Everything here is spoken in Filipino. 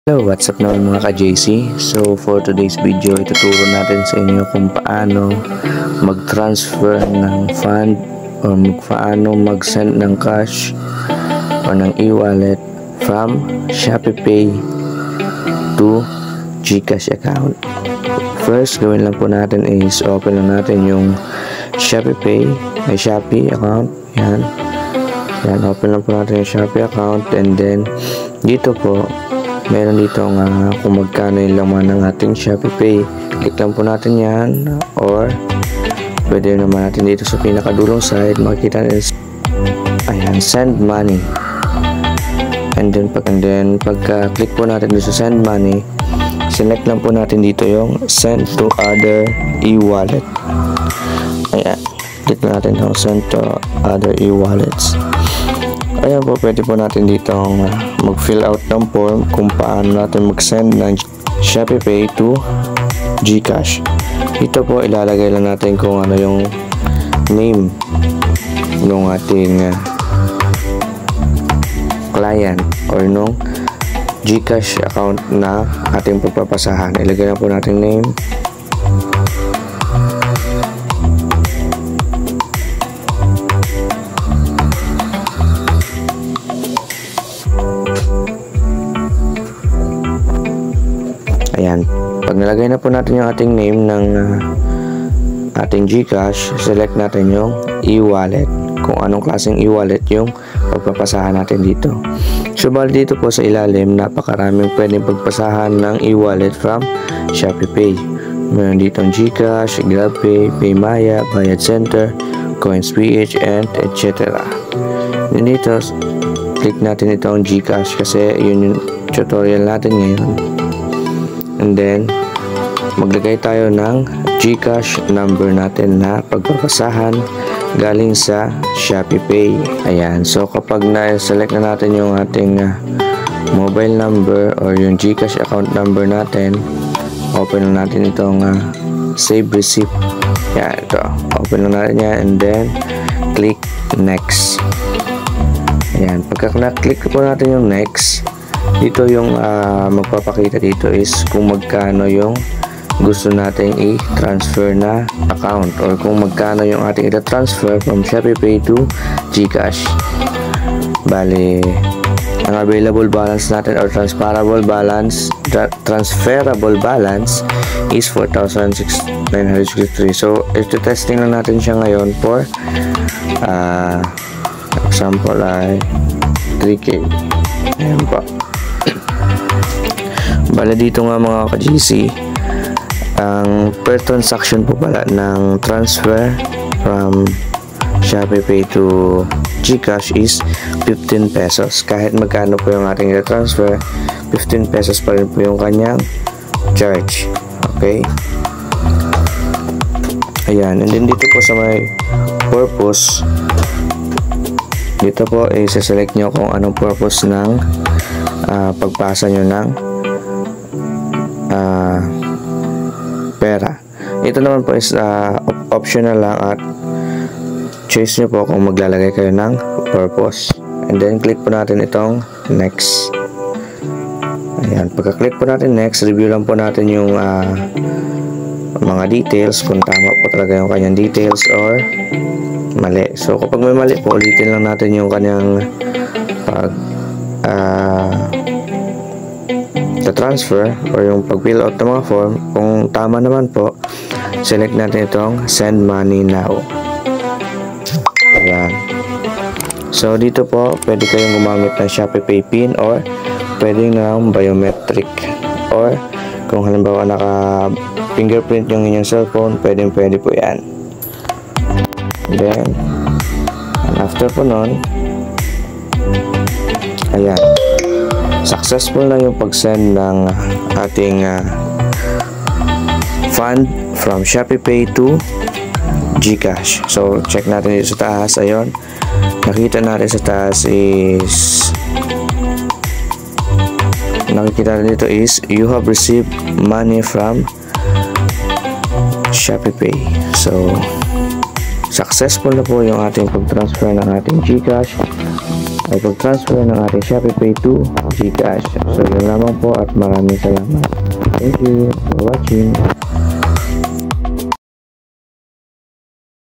Hello, what's up naman mga ka-JC? So for today's video, ituturo natin sa inyo kung paano mag-transfer ng fund o paano mag-send ng cash o ng e-wallet from ShopeePay to GCash account. First, gawin lang po natin is open lang natin yung ShopeePay, may Shopee account. Yan, open lang po natin yung Shopee account, and then dito po meron dito kung magkano yung laman ng ating ShopeePay. Click lang po natin yan, or pwede naman natin dito sa pinakadulong side makikita natin, ayan, send money, and then pagka click po natin dito sa send money, select lang po natin dito yung send to other e-wallet. Ayan, click natin yung send to other e-wallets. Ayan po, pwede po natin dito mag-fill out ng form kung paano natin mag-send ng ShopeePay to GCash. Dito po ilalagay lang natin kung ano yung name ng ating client or nung GCash account na ating pagpapasahan. Ilagay lang po natin name. Ayan, pag nilagay na po natin yung ating name ng ating GCash, select natin yung e-wallet, kung anong klaseng e-wallet yung pagpapasahan natin dito. So bali dito po sa ilalim, napakaraming pwedeng pagpasahan ng e-wallet from ShopeePay. Meron dito ang GCash, GrabPay, PayMaya, Bayad Center, CoinsPH, and etc. And dito, click natin itong GCash kasi yun yung tutorial natin ngayon. And then maglagay tayo ng GCash number natin na pagpapasahan galing sa ShopeePay. Ayan, so kapag na-select na natin yung ating mobile number or yung GCash account number natin, open na natin itong save receipt. Yan, ito, open na natin yan, and then click next. Ayan, pagka na-click po natin yung next, dito yung magpapakita dito is kung magkano yung gusto nating i-transfer na account, or kung magkano yung ating i-transfer from ShopeePay to GCash. Bali, ang available balance natin or transferable balance is 4,963. So ito testing lang natin siya ngayon for example ay 3K. Ayan po. Bale dito nga mga ka-GC, ang per transaction po pala ng transfer from ShopeePay to GCash is 15 pesos. Kahit magkano po yung ating transfer, 15 pesos pa rin po yung kanyang charge. Okay? Ayan, and then dito po sa may purpose, dito po i-select nyo kung anong purpose ng pagpasa nyo ng pera. Ito naman po is optional lang, at choose nyo po kung maglalagay kayo ng purpose. And then click po natin itong next. Ayan, pagka-click po natin next, review lang po natin yung mga details, kung tama po talaga yung kanyang details or mali. So kapag may mali po, ulitin lang natin yung kanyang transfer or yung pag-fill out ng mga form. Kung tama naman po, select natin itong send money now. Ayan. So dito po, pwede kayong gumamit ng ShopeePay PIN, or pwede ng biometric, or kung halimbawa naka fingerprint yung inyong cellphone, pwede po yan. Then after po nun, ayan, successful na yung pag-send ng ating fund from ShopeePay to GCash. So check natin dito sa taas. Ayun, nakita natin sa taas is, nakikita natin dito is you have received money from ShopeePay. So successful na po yung ating pag-transfer ng ating GCash. ay pag-transfer ng ating ShopeePay to GCash. So yun lamang po at maraming salamat. Thank you for watching.